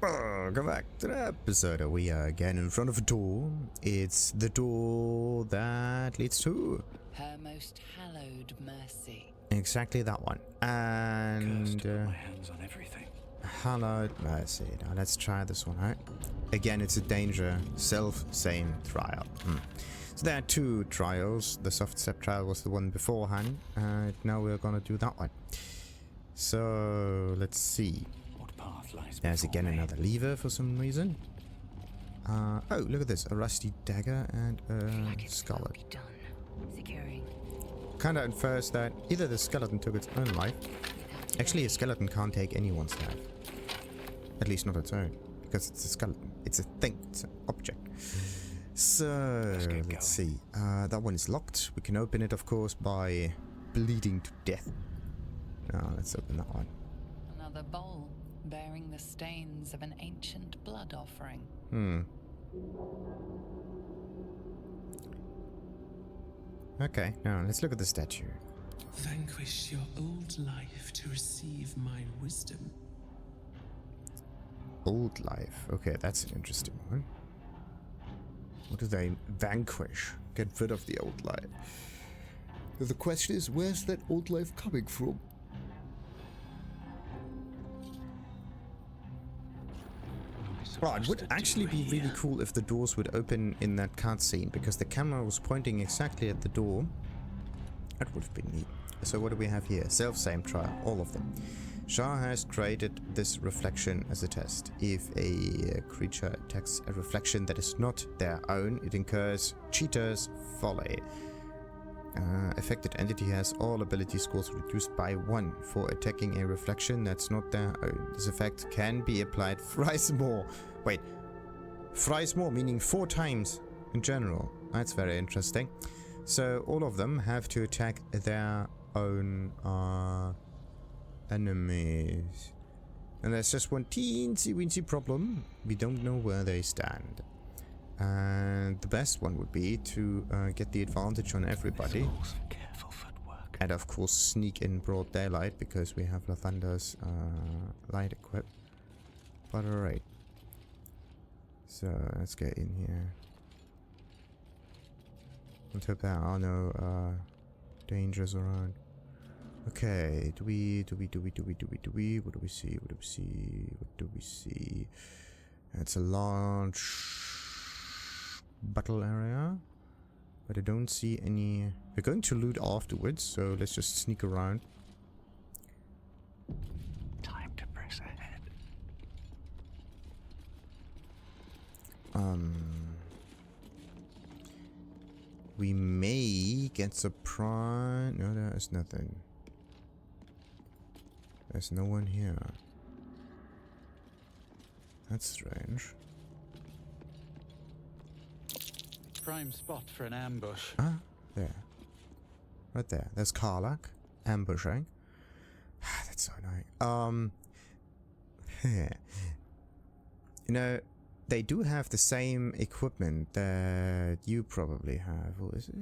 Welcome back to the episode. We are again in front of a door. It's the door that leads to her most hallowed mercy. Exactly that one. And my hands on everything. Hallowed mercy. Now let's try this one out. Again, it's a danger, same trial. So there are two trials. The soft step trial was the one beforehand. Now we're gonna do that one. So let's see. There's again another lever for some reason. Oh, look at this. A rusty dagger and a skeleton. Kinda infers that either the skeleton took its own life. Actually, a skeleton can't take anyone's life. At least not its own. Because it's a skeleton. It's a thing. It's an object. So, let's see. That one is locked. We can open it, of course, by bleeding to death. Now, let's open that one. Another bowl bearing the stains of an ancient blood offering. Okay, now let's look at the statue. Vanquish your old life to receive my wisdom. Old life. Okay, that's an interesting one. What do they vanquish? Get rid of the old life. The question is, where's that old life coming from? Well, it would actually be really cool if the doors would open in that cutscene, because the camera was pointing exactly at the door. That would have been neat. So what do we have here? Self-same trial, all of them. Shah has created this reflection as a test. If a creature attacks a reflection that is not their own, it incurs cheater's folly. Affected entity has all ability scores reduced by 1 for attacking a reflection that's not their own. This effect can be applied thrice more. Wait, thrice more, meaning 4 times in general. That's very interesting. So all of them have to attack their own enemies. And there's just one teensy-weensy problem. We don't know where they stand. And the best one would be to get the advantage on everybody. And of course sneak in broad daylight, because we have Lathander's light equipped. But alright. So let's get in here. Let's hope there are no dangers around. Okay, what do we see? What do we see? It's a large battle area, but I don't see any. We're going to loot afterwards, so let's just sneak around. Time to press ahead. We may get surprised. No, there is nothing. There's no one here. That's strange. Prime spot for an ambush. Ah, there. Right there. There's Karlach. Ambushing. That's so annoying. You know, they do have the same equipment that you probably have. Or is it?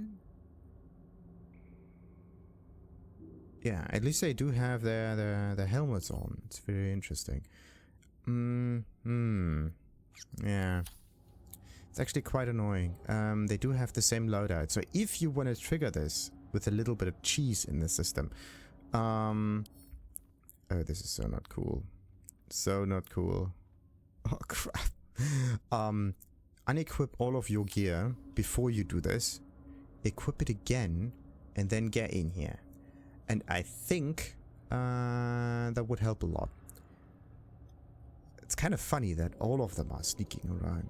Yeah, at least they do have their helmets on. It's very interesting. Yeah. It's actually quite annoying. They do have the same loadout. So if you want to trigger this with a little bit of cheese in the system. Oh, this is so not cool. So not cool. Oh, crap. Unequip all of your gear before you do this. Equip it again. And then get in here. And I think that would help a lot. It's kind of funny that all of them are sneaking around.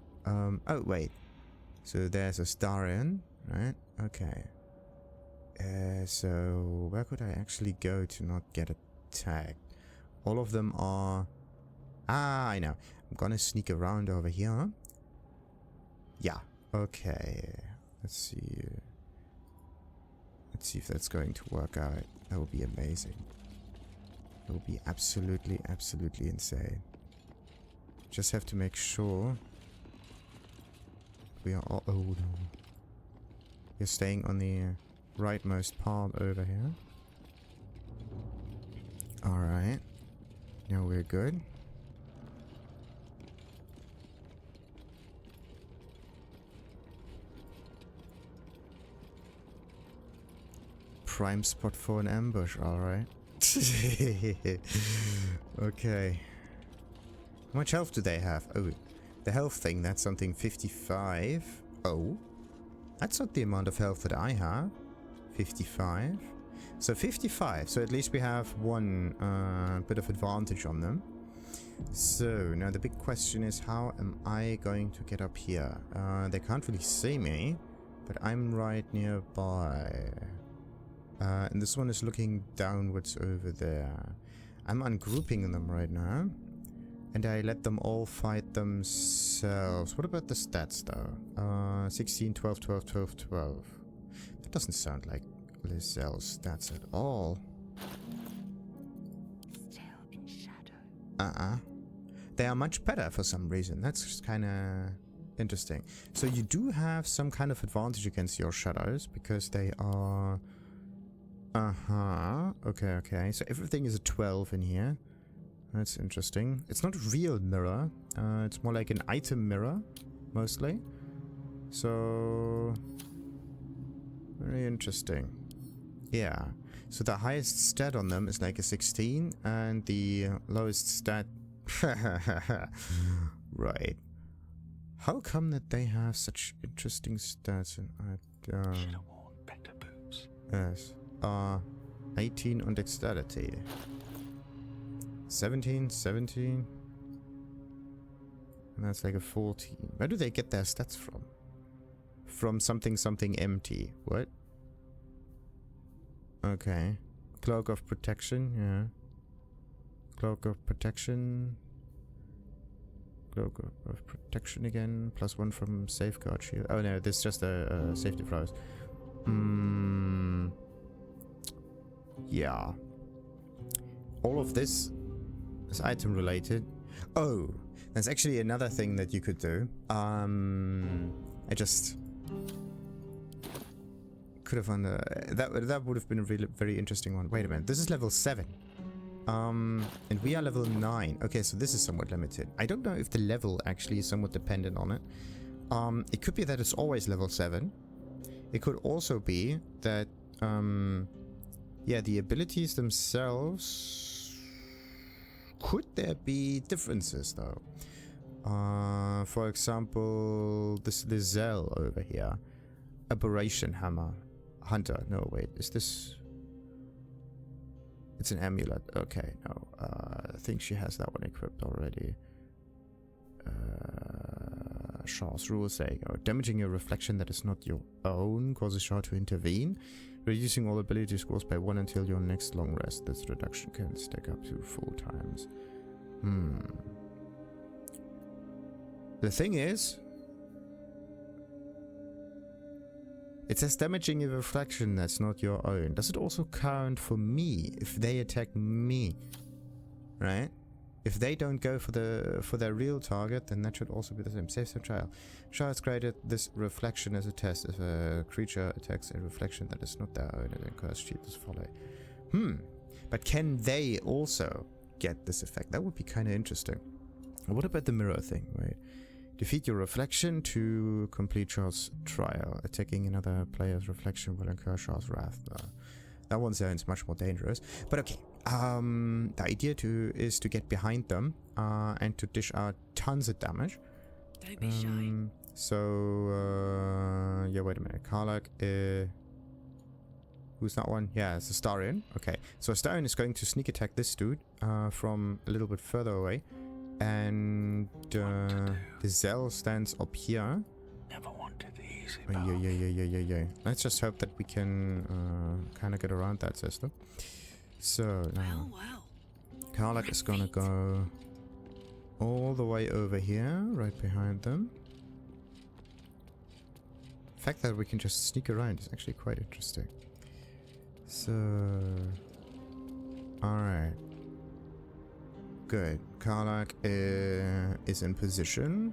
Oh, wait. So there's a Larian, right? Okay. So where could I actually go to not get attacked? All of them are... Ah, I know. I'm gonna sneak around over here. Yeah. Okay. Let's see. Let's see if that's going to work out. That would be amazing. That would be absolutely insane. Just have to make sure we are all... Oh no. We're staying on the rightmost part over here. Alright. Now we're good. prime spot for an ambush, alright. Okay. How much health do they have? Oh, the health thing, that's something 55. Oh. That's not the amount of health that I have. 55. So 55. So at least we have one bit of advantage on them. So now the big question is, how am I going to get up here? They can't really see me, but I'm right nearby. And this one is looking downwards over there. I'm ungrouping them right now. And I let them all fight themselves. What about the stats though? 16, 12, 12, 12, 12. That doesn't sound like Lizelle's stats at all. Still in shadow. They are much better for some reason. That's just kind of interesting. So you do have some kind of advantage against your shadows because they are... Okay. So everything is a 12 in here. That's interesting. It's not a real mirror. It's more like an item mirror, mostly. So... very interesting. Yeah. So the highest stat on them is like a 16, and the lowest stat... Right. How come that they have such interesting stats and I don't... Should have worn better boots. Yes. 18 on dexterity. 17. And that's like a 14. Where do they get their stats from? From something empty. What? Okay. Cloak of protection, yeah. Cloak of protection. Cloak of protection again. +1 from safeguard shield. Oh no, this is just a safety froze. Yeah. All of this is item related. Oh, there's actually another thing that you could do. I just could have done that would have been a really very interesting one. Wait a minute, this is level 7. And we are level 9. Okay, so this is somewhat limited. I don't know if the level actually is somewhat dependent on it. It could be that it's always level 7. It could also be that, yeah, the abilities themselves... Could there be differences, though? For example, this Lizelle over here. Aberration Hammer. Hunter. No, wait, is this... It's an amulet. Okay, no. I think she has that one equipped already. Shaw's rules, there you go. Damaging your reflection that is not your own causes Shaw to intervene. Reducing all ability scores by 1 until your next long rest. This reduction can stack up to 4 times. The thing is... It says damaging a reflection that's not your own. Does it also count for me if they attack me? Right? If they don't go for their real target, then that should also be the same. Save some trial. Shah has created this reflection as a test. If a creature attacks a reflection that is not their own, it incurs cheapest folly. But can they also get this effect? That would be kind of interesting. What about the mirror thing? Wait. Defeat your reflection to complete Shah's trial. Attacking another player's reflection will incur Shah's wrath. That one sounds much more dangerous. But okay. The idea is to get behind them and to dish out tons of damage. Don't be shy. So, yeah, wait a minute. Karlak, who's that one? Yeah, it's a Larian. Okay, so Larian is going to sneak attack this dude from a little bit further away. And the Zell stands up here. Never wanted the easy path. Yeah. Let's just hope that we can kind of get around that system. So now, Karlak is gonna go all the way over here, right behind them. The fact that we can just sneak around is actually quite interesting. So, alright. Good. Karlak is in position.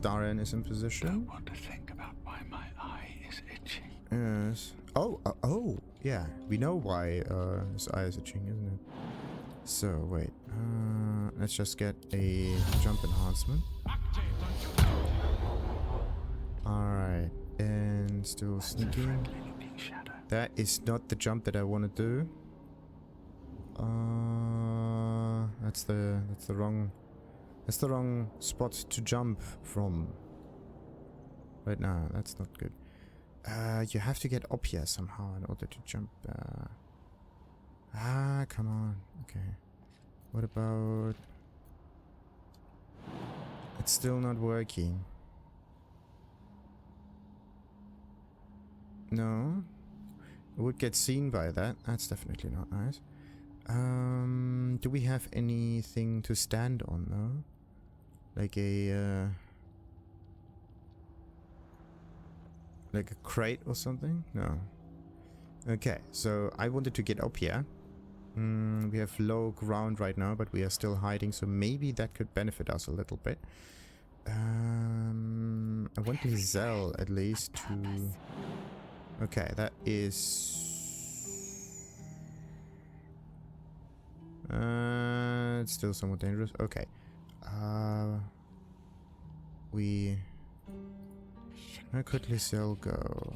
Larian is in position. Don't want to think about why my eye is itching. Yes. Oh, yeah. We know why his eye is itching, isn't it? So, wait. Let's just get a jump enhancement. Alright. And still sneaking. Friendly-looking shadow. That is not the jump that I want to do. That's the wrong spot to jump from. Right now, that's not good. You have to get up here somehow in order to jump. Come on. Okay. What about... It's still not working. No. It would get seen by that. That's definitely not nice. Do we have anything to stand on though? Like a crate or something? No. Okay, so I wanted to get up here. We have low ground right now, but we are still hiding, so maybe that could benefit us a little bit. I want Lizelle at least to... Okay, that is... it's still somewhat dangerous. Okay. Where could Lizelle go?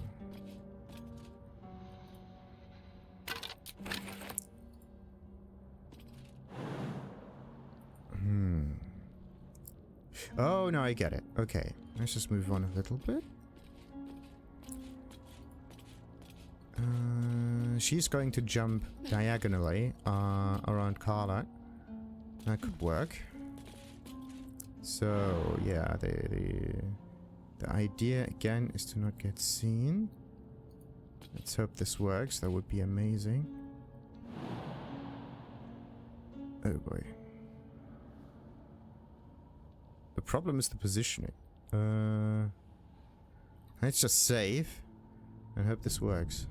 Oh, no, I get it. Okay. Let's just move on a little bit. She's going to jump diagonally around Carla. That could work. So, yeah, the idea again is to not get seen. Let's hope this works. That would be amazing. Oh boy. The problem is the positioning. Let's just save and hope this works.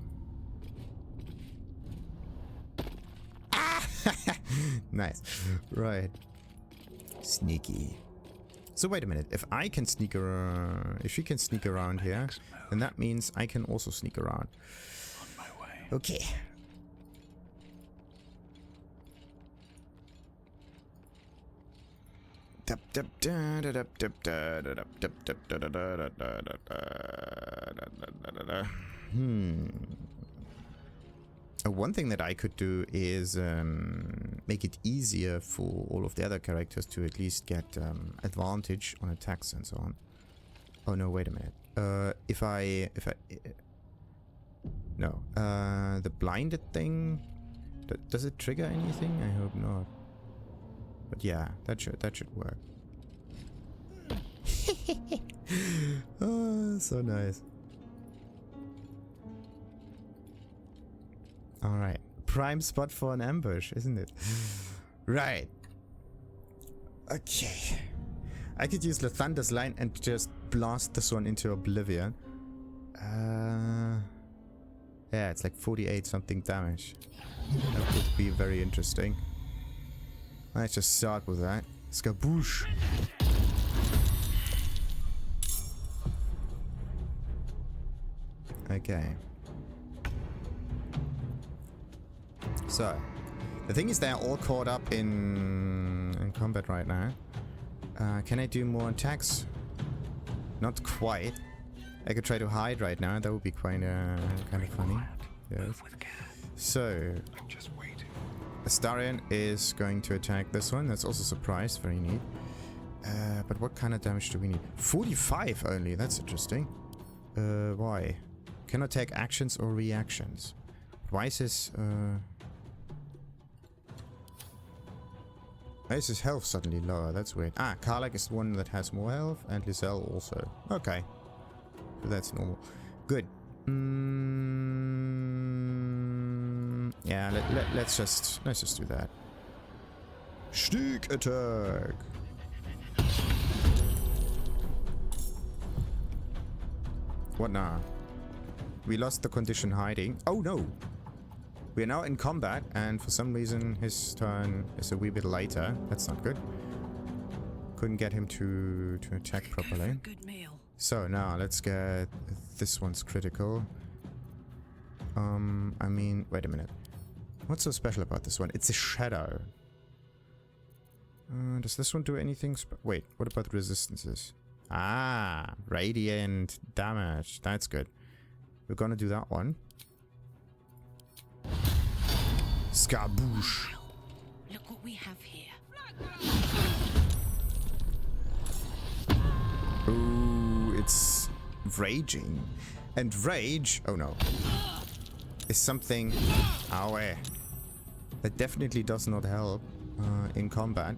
Nice. Right. Sneaky. So wait a minute. If I can sneak around, if she can sneak around here, then that means I can also sneak around. On my way. Okay. One thing that I could do is make it easier for all of the other characters to at least get advantage on attacks and so on. Oh no, wait a minute. No, the blinded thing, does it trigger anything? I hope not. But yeah, that should work. Oh, so nice. Alright. Prime spot for an ambush, isn't it? Right. Okay. I could use the Thunder's Line and just blast this one into oblivion. Yeah, it's like 48 something damage. That would be very interesting. Let's just start with that. Skaboosh! Okay. So, the thing is they're all caught up in combat right now. Can I do more attacks? Not quite. I could try to hide right now. That would be quite kind of funny. Yes. So, Larian is going to attack this one. That's also surprise. Very neat. But what kind of damage do we need? 45 only. That's interesting. Why? Cannot take actions or reactions. Why is this? Why is his health suddenly lower? That's weird. Ah, Karlak is the one that has more health, and Lizelle also. Okay. So that's normal. Good. Yeah, let's just do that. Sneak attack. What now? We lost the condition hiding. Oh no! We are now in combat, and for some reason his turn is a wee bit later. That's not good. Couldn't get him to attack properly. So now let's get this one's critical. I mean, wait a minute. What's so special about this one? It's a shadow. Does this one do anything? Wait, what about resistances? Ah, radiant damage. That's good. We're gonna do that one. Skarboosh. Look what we have here. Ooh, it's raging. And rage, oh no, is something, that definitely does not help in combat.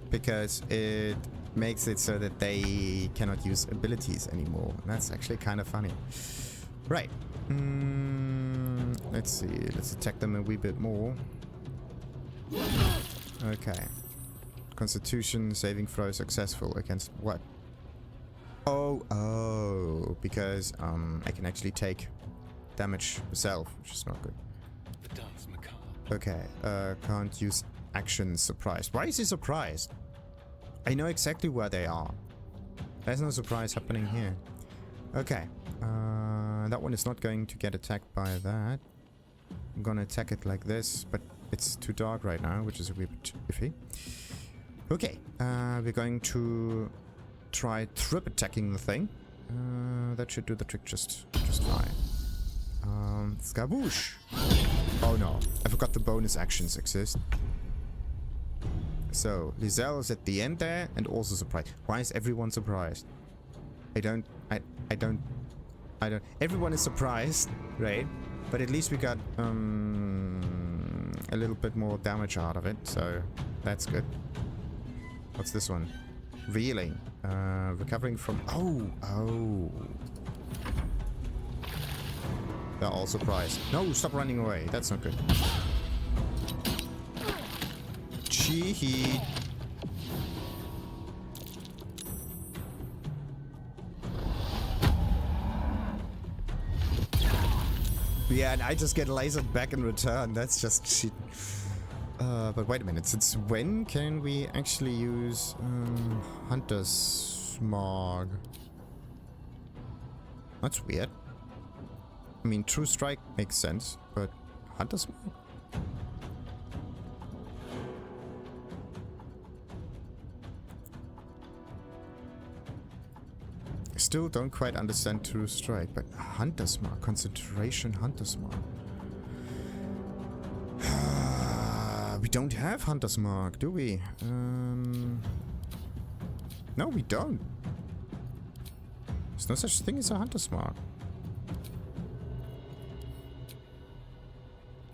Because it makes it so that they cannot use abilities anymore. That's actually kind of funny. Right. Let's see. Let's attack them a wee bit more. Okay. Constitution saving throw successful against what? Oh, because I can actually take damage myself, which is not good. The dance macabre. Okay, can't use action surprised. Why is he surprised? I know exactly where they are. There's no surprise happening here. Okay, that one is not going to get attacked by that. I'm gonna attack it like this, but it's too dark right now, which is a wee bit iffy. Okay, we're going to try trip attacking the thing. That should do the trick just fine. Skarboosh! Oh no, I forgot the bonus actions exist. So, Lizelle is at the end there, and also surprised. Why is everyone surprised? I don't... Everyone is surprised, right? But at least we got, a little bit more damage out of it, so that's good. What's this one? Reeling. Recovering from... Oh! They're all surprised. No, stop running away. That's not good. Cheeky. Yeah, and I just get lasered back in return. That's just cheating. But wait a minute. Since when can we actually use Hunter's Mark? That's weird. I mean, True Strike makes sense, but Hunter's Mark? Still don't quite understand True Strike, but Hunter's Mark, concentration Hunter's Mark. We don't have Hunter's Mark, do we? No, we don't. There's no such thing as a Hunter's Mark.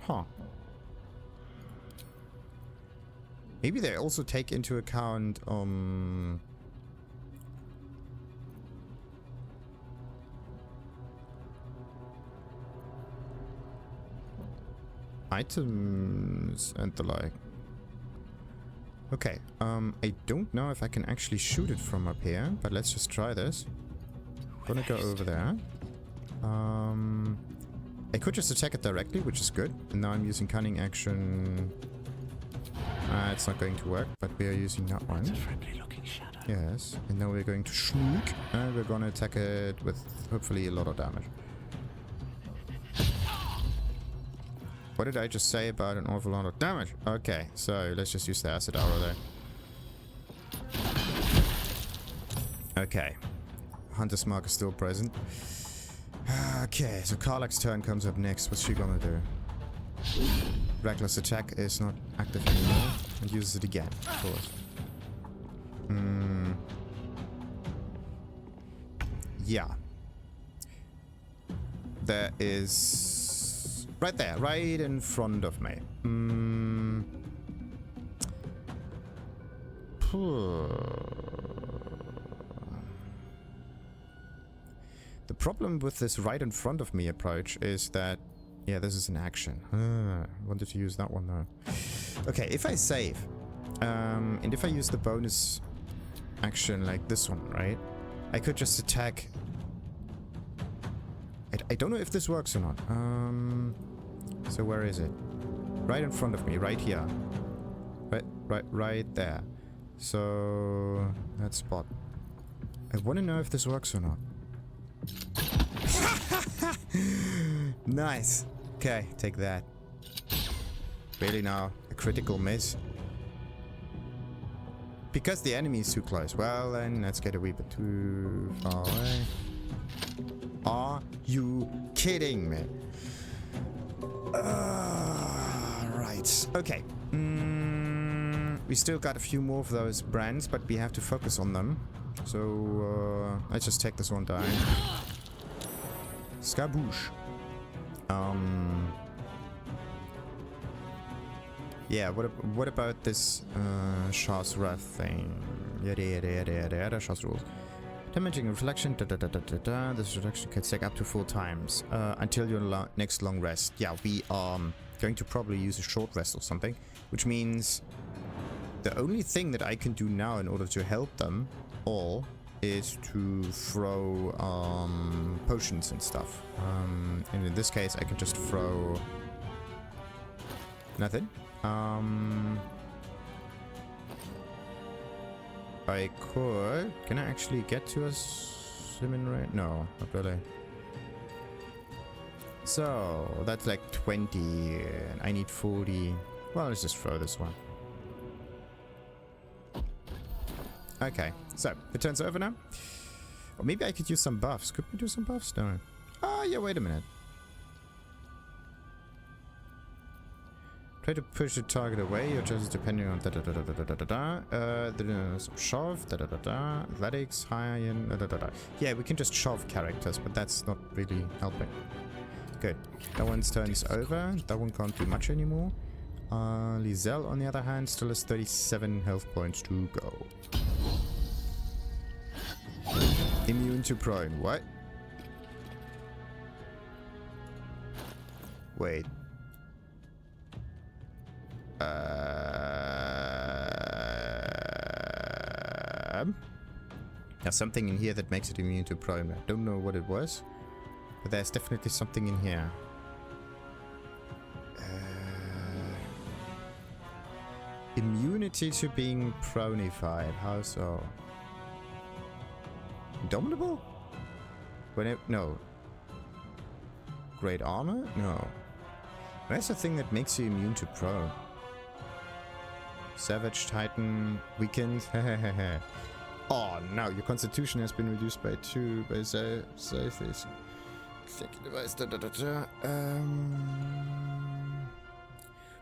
Huh. Maybe they also take into account, items and the like. Okay, I don't know if I can actually shoot it from up here, but let's just try this. Gonna go over there. I could just attack it directly, which is good. And now I'm using cunning action. It's not going to work, but we are using that one. It's a friendly looking shadow. Yes, and now we're going to sneak, and we're gonna attack it with hopefully a lot of damage. What did I just say about an awful lot of damage? Okay, so let's just use the acid arrow there. Okay. Hunter's Mark is still present. Okay, so Karlach's turn comes up next. What's she gonna do? Reckless attack is not active anymore. And uses it again, of course. Yeah. There is... right there, right in front of me. The problem with this right in front of me approach is that... yeah, this is an action. I wanted to use that one though. Okay, if I save, and if I use the bonus action like this one, right? I could just attack... I don't know if this works or not. So where is it? Right in front of me, right here. Right there. So that spot. I want to know if this works or not. Nice. Okay, take that. Really now, a critical miss. Because the enemy is too close. Well, then let's get a wee bit too far away. Are you kidding me? Right. Okay. We still got a few more of those brands, but we have to focus on them. So, let's just take this one down. Skaboosh. Yeah, what about this Shah's Wrath thing? Yada, Shah's rules. Damaging reflection, This reflection can take up to 4 times until your next long rest. Yeah, we are going to probably use a short rest or something, which means the only thing that I can do now in order to help them all is to throw potions and stuff. And in this case, I can just throw nothing. I could. Can I actually get to a swimming rate? No, not really. So that's like 20. And I need 40. Well, let's just throw this one. Okay, so the turn's over now. Or maybe I could use some buffs. Could we do some buffs? No. Oh, yeah, wait a minute. Try to push the target away, or just depending on shove, athletics, high and Yeah, we can just shove characters, but that's not really helping. Good. That one's turn's over. That one can't do much anymore. Lizelle, on the other hand, still has 37 health points to go. Immune to prone. What? Wait. There's something in here that makes it immune to prone. I don't know what it was, but there's definitely something in here. Immunity to being pronified. How so? Indomitable? No. Great armor? No. Where's the thing that makes you immune to prone? Savage, Titan, weakened. Oh no, your constitution has been reduced by 2 by Scythes.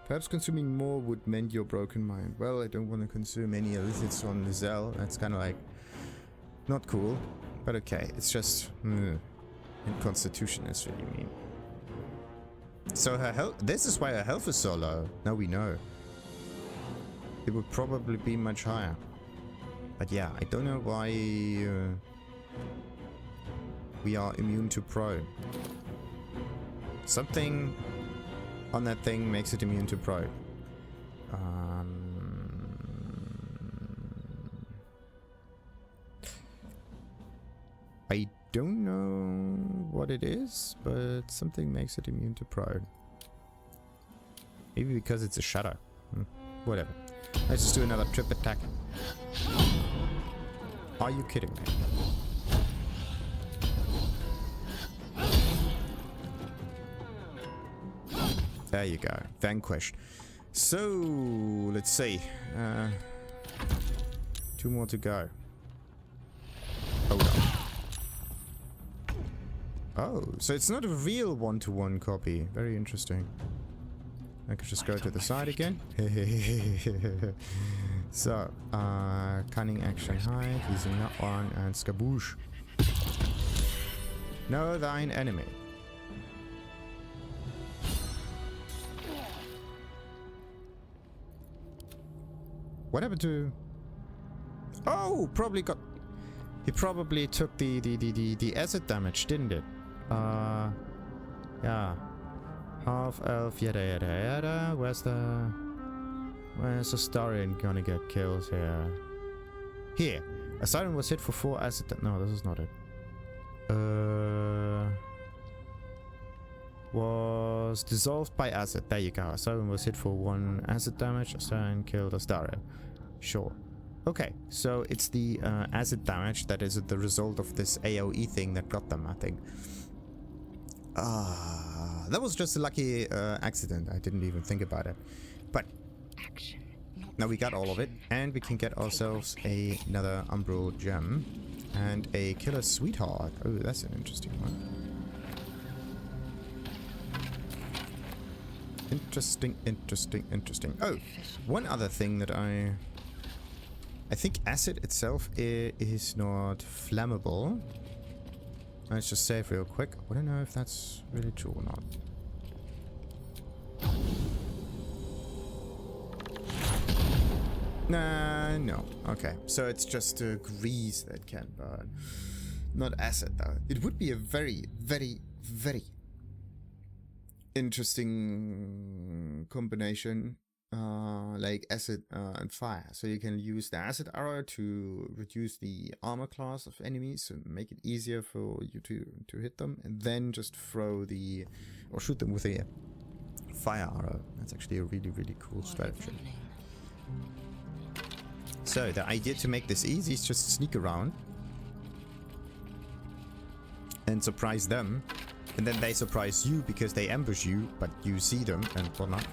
Perhaps consuming more would mend your broken mind. Well, I don't want to consume any illicits on Lizelle. That's kind of like not cool. But okay, it's just and constitution is really mean. So her health, this is why her health is so low. Now we know. It would probably be much higher. But yeah, I don't know why we are immune to prone. Something on that thing makes it immune to prone. I don't know what it is, but something makes it immune to prone. Maybe because it's a shadow. Whatever. Let's just do another trip attack. Are you kidding me? There you go. Vanquished. So, let's see. 2 more to go. Hold on. Oh, so it's not a real one-to-one copy. Very interesting. I could just go to the side again. So, cunning action hide, using that one, and skaboosh. Know thine enemy. What happened to... Oh, probably got... He probably took the acid damage, didn't it? Yeah. Half elf, yada yada yada. Where's the Larian gonna get kills here? Here. A siren was hit for 4 acid. No, this is not it. Was dissolved by acid. There you go. A siren was hit for 1 acid damage. A siren killed a Larian. Sure. Okay, so it's the acid damage that is the result of this AoE thing that got them, I think. That was just a lucky accident. I didn't even think about it. But Action, now we got all of it, and we can get ourselves another Umbral gem and a killer sweetheart. Oh, that's an interesting one. Interesting, interesting, interesting. Oh, one other thing that I think acid itself is not flammable. Let's just save real quick. I don't know if that's really true or not. Nah, no. Okay, so it's just grease that can burn. Not acid, though. It would be a very, very, very interesting combination. Like acid and fire. So you can use the acid arrow to reduce the armor class of enemies and make it easier for you to hit them. And then just throw the... or shoot them with a fire arrow. That's actually a really, really cool strategy. So the idea to make this easy is just sneak around and surprise them, and then they surprise you because they ambush you, but you see them and whatnot.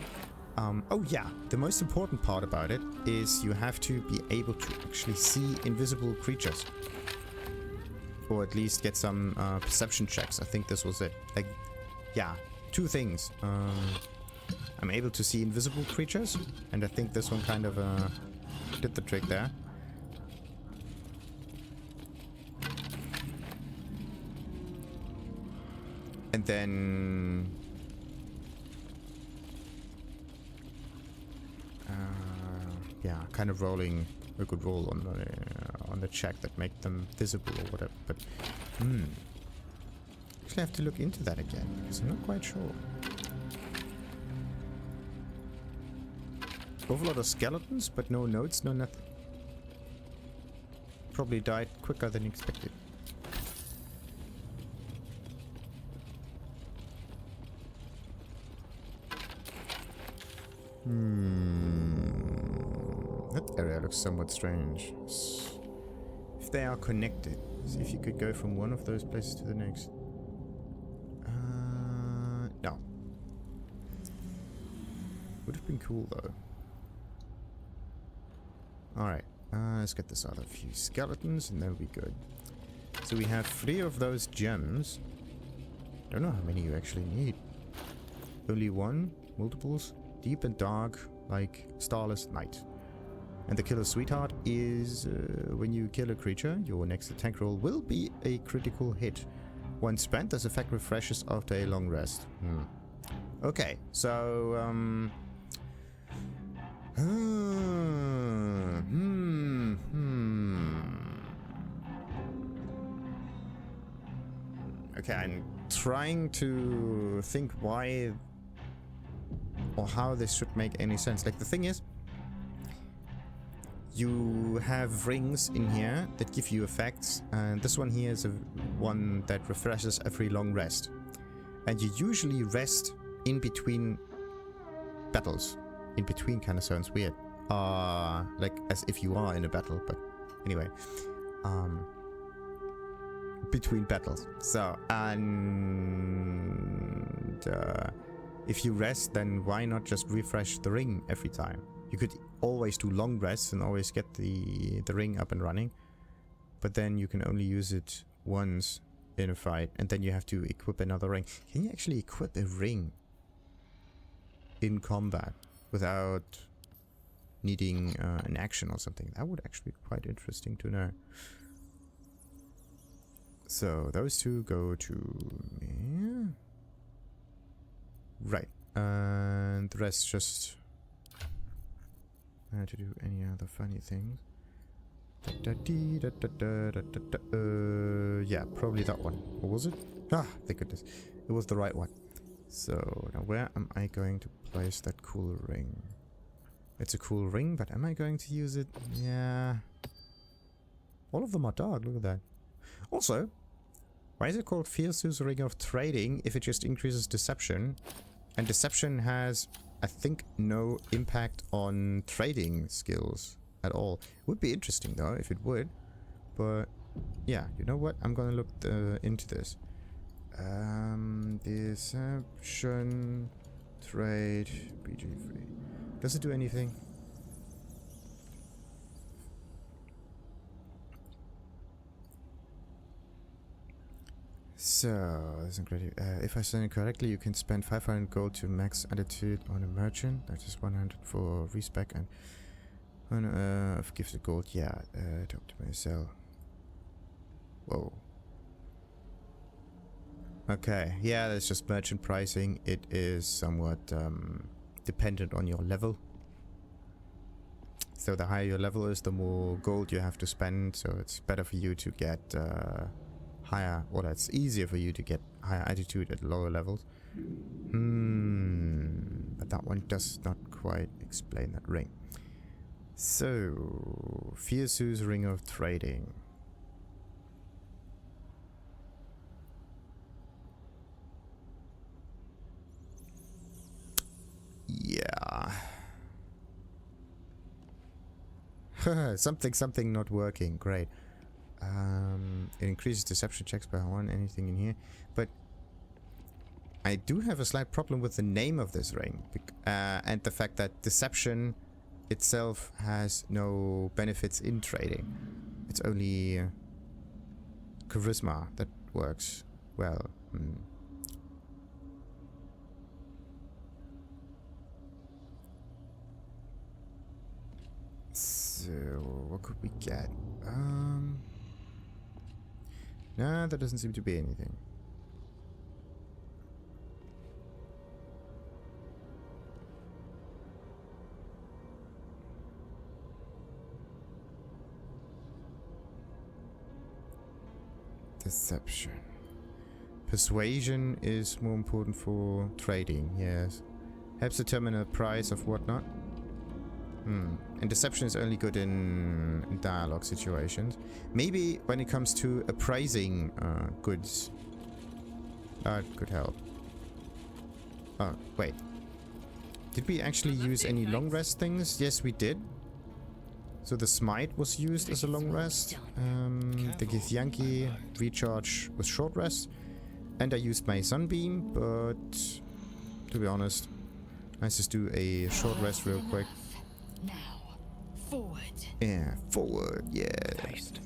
Oh yeah, the most important part about it is you have to be able to actually see invisible creatures, or at least get some perception checks. I think this was it. Like, yeah, two things. I'm able to see invisible creatures, and I think this one kind of did the trick there. And then yeah, kind of rolling a good roll on the check that make them visible or whatever. But actually, I have to look into that again because I'm not quite sure. Awful lot of skeletons, but no notes, no nothing. Probably died quicker than expected. That area looks somewhat strange. If they are connected, see if you could go from one of those places to the next. No. Would have been cool though. Alright, let's get this out of a few skeletons and then we'll be good. So we have 3 of those gems. Don't know how many you actually need. Only 1? Multiples? Deep and dark, like starless night. And the killer sweetheart is when you kill a creature, your next attack roll will be a critical hit. Once spent, this effect refreshes after a long rest. Okay, so okay, I'm trying to think why or how this should make any sense. Like, the thing is, you have rings in here that give you effects, and this one here is one that refreshes every long rest. And you usually rest in between battles. In between kind of sounds weird. Like as if you are in a battle, but anyway. Between battles. So, and if you rest, then why not just refresh the ring every time? You could always do long rests and always get the ring up and running. But then you can only use it once in a fight, and then you have to equip another ring. Can you actually equip a ring in combat without needing an action or something? That would actually be quite interesting to know. So those two go to me. Right. And the rest just to do any other funny things. Yeah, probably that one. Or was it? Ah, thank goodness. It was the right one. So, now where am I going to place that cool ring? It's a cool ring, but am I going to use it? Yeah. All of them are dark, look at that. Also, why is it called Fierce's Ring of Trading if it just increases deception? And deception has, I think, no impact on trading skills at all. It would be interesting though if it would. But yeah, you know what? I'm gonna look into this. Deception, trade, BG3. Does it do anything? So, that's incredible. If I understand it correctly, you can spend 500 gold to max attitude on a merchant. That is 100 for respec and of gifted gold. Yeah, to optimize sell. Whoa. Okay, yeah, that's just merchant pricing. It is somewhat dependent on your level. So the higher your level is, the more gold you have to spend. So it's better for you to get higher, or it's easier for you to get higher attitude at lower levels. But that one does not quite explain that ring. So, Fierce's Ring of Trading. Yeah. something not working. Great. It increases deception checks by 1, anything in here. But I do have a slight problem with the name of this ring. And the fact that deception itself has no benefits in trading. It's only charisma that works well. So, what could we get? Nah, there doesn't seem to be anything. Deception. Persuasion is more important for trading, yes. Helps determine the price of whatnot. And deception is only good in dialogue situations. Maybe when it comes to appraising goods, that could help. Oh, wait. Did we actually use any long rest things? Yes, we did. So the smite was used as a long rest. The Githyanki recharge was short rest. And I used my sunbeam, but to be honest, let's just do a short rest real quick. Now, forward. Yeah, forward, yeah. Taste.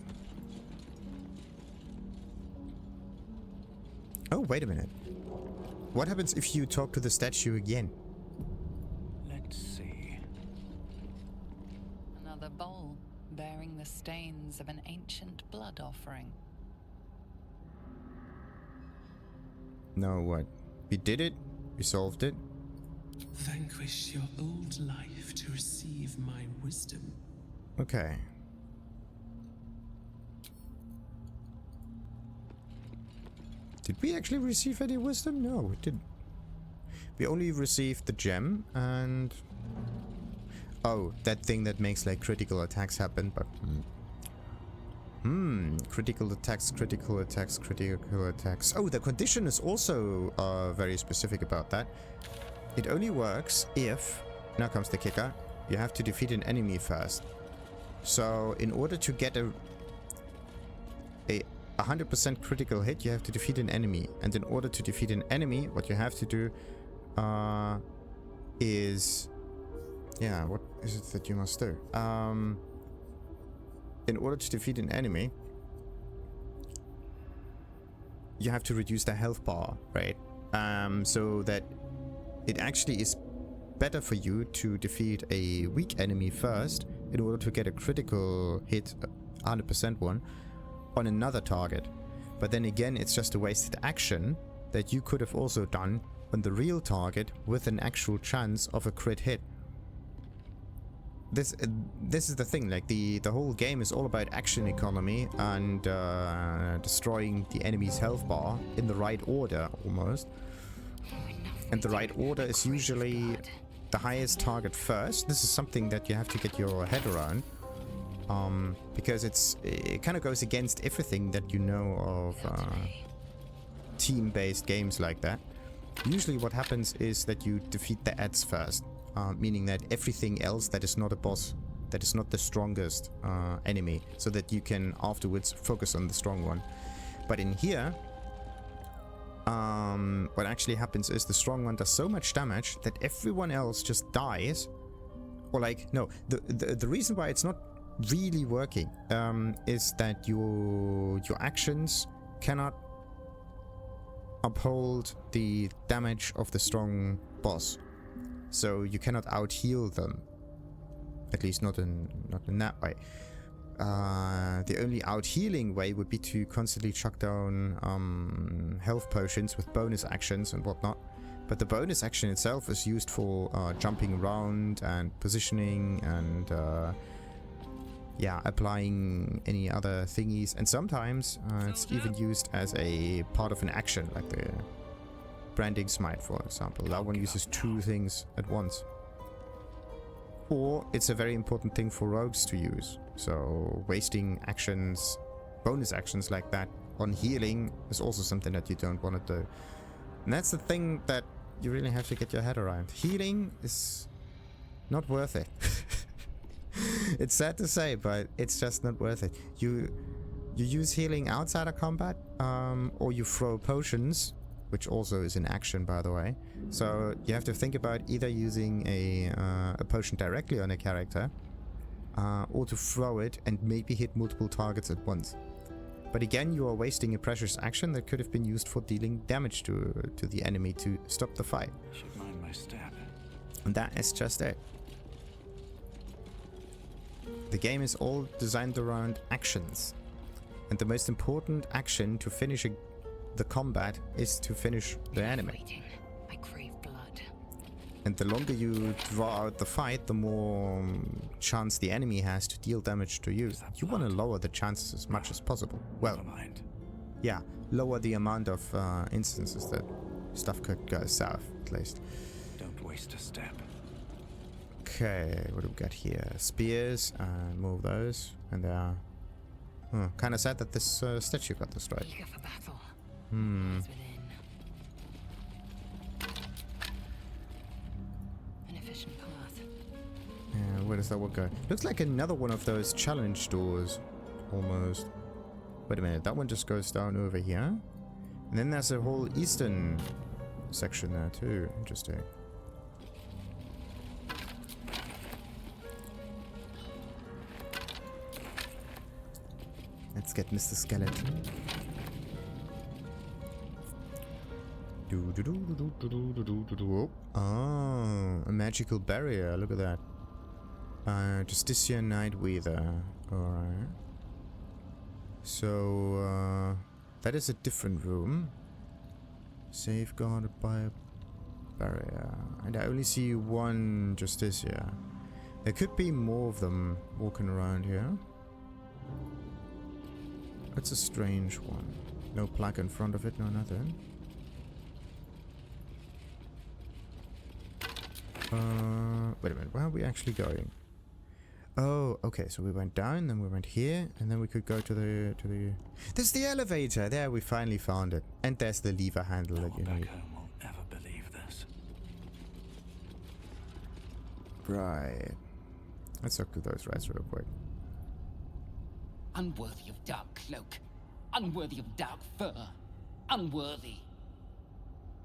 Oh, wait a minute. What happens if you talk to the statue again? Let's see. Another bowl bearing the stains of an ancient blood offering. No, what? We did it? We solved it? Vanquish your old life to receive my wisdom. Okay. Did we actually receive any wisdom? No, we didn't. We only received the gem and... Oh, that thing that makes like critical attacks happen, but... critical attacks, critical attacks, critical attacks. Oh, the condition is also very specific about that. It only works if... Now comes the kicker. You have to defeat an enemy first. So, in order to get a 100% critical hit, you have to defeat an enemy. And in order to defeat an enemy, what you have to do is... Yeah, what is it that you must do? In order to defeat an enemy, you have to reduce their health bar, right? So that it actually is better for you to defeat a weak enemy first in order to get a critical hit, 100% one, on another target. But then again, it's just a wasted action that you could have also done on the real target with an actual chance of a crit hit. This is the thing, like the whole game is all about action economy and destroying the enemy's health bar in the right order, almost. And the right order is usually the highest target first. This is something that you have to get your head around. Because it kind of goes against everything that you know of team-based games like that. Usually what happens is that you defeat the adds first. Meaning that everything else that is not a boss, that is not the strongest enemy, so that you can afterwards focus on the strong one. But in here, what actually happens is the strong one does so much damage that everyone else just dies. Or like, no, the reason why it's not really working is that your actions cannot uphold the damage of the strong boss. So you cannot out-heal them. At least not in that way. The only out-healing way would be to constantly chuck down health potions with bonus actions and whatnot. But the bonus action itself is used for jumping around and positioning and yeah, applying any other thingies. And sometimes it's even used as a part of an action, like the branding smite, for example. That one uses 2 things at once. Or it's a very important thing for rogues to use. So wasting actions, bonus actions like that on healing is also something that you don't want to do. And that's the thing that you really have to get your head around. Healing is not worth it. It's sad to say, but it's just not worth it. You use healing outside of combat, or you throw potions, which also is an action, by the way. So you have to think about either using a potion directly on a character, or to throw it and maybe hit multiple targets at once. But again, you are wasting a precious action that could have been used for dealing damage to the enemy to stop the fight. Should mind my step. And that is just it. The game is all designed around actions. And the most important action to finish the combat is to finish the enemy. Waiting. I crave blood. And the longer you draw out the fight, the more chance the enemy has to deal damage to you. You want to lower the chances as much as possible. Well, Never mind. yeah, lower the amount of instances that stuff could go south, at least. Don't waste a step. Okay, what do we got here? Spears, move those. And they are kind of sad that this statue got destroyed. Eager for battle. Hmm. Eyes within. An efficient path. Yeah, where does that one go? Looks like another one of those challenge doors, almost. Wait a minute, that one just goes down over here. And then there's a whole eastern section there too. Interesting. Let's get Mr. Skeleton. Oh, a magical barrier. Look at that. Justicia Nightweather. Alright. So, that is a different room. Safeguarded by a barrier. And I only see one Justicia. There could be more of them walking around here. It's a strange one. No plaque in front of it, no nothing. Wait a minute, where are we actually going? Oh, okay, so we went down, then we went here, and then we could go to the... There's the elevator! There, we finally found it. And there's the lever handle that you No one need. back home will ever believe this. Right. Let's look through those rats real quick. Unworthy of dark cloak. Unworthy of dark fur. Unworthy.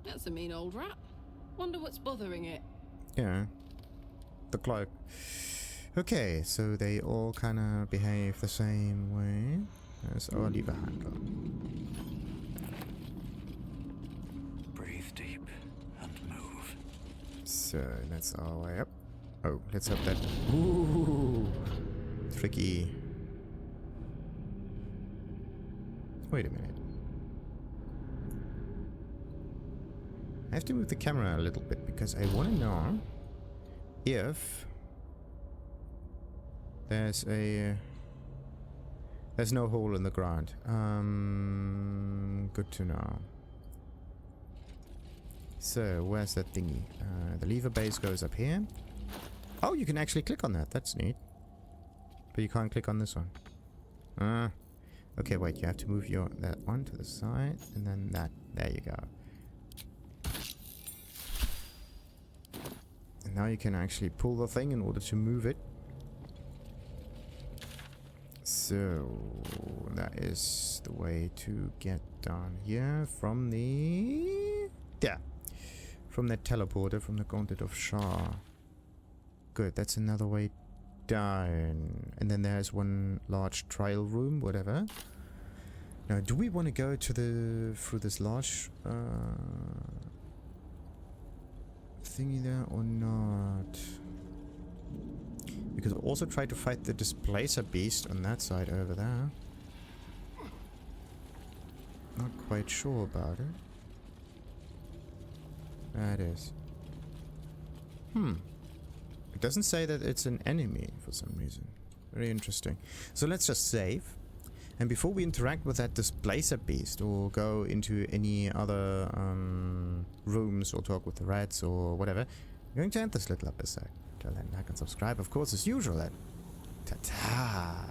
That's a mean old rat. Wonder what's bothering it. Yeah. The cloak. Okay, so they all kind of behave the same way as our lever handle. Breathe deep and move. So that's our way up. Oh, let's hope that... Ooh, tricky. Wait a minute. I have to move the camera a little bit because I want to know if there's no hole in the ground. Good to know. So where's that thingy? The lever base goes up here. Oh, you can actually click on that. That's neat. But you can't click on this one. Okay, wait. You have to move that one to the side, and then that. There you go. And now you can actually pull the thing in order to move it. So that is the way to get down here from the... Yeah. From the teleporter, from the Gauntlet of Shar. Good, that's another way down. And then there's one large trial room, whatever. Now, do we want to go to through this large thingy there or not? We could also try to fight the displacer beast on that side over there. Not quite sure about it. There it is. It doesn't say that it's an enemy for some reason. Very interesting. So let's just save. And before we interact with that displacer beast or go into any other rooms or talk with the rats or whatever, I'm going to end this little episode. Till then, like and subscribe, of course, as usual. And ta-ta!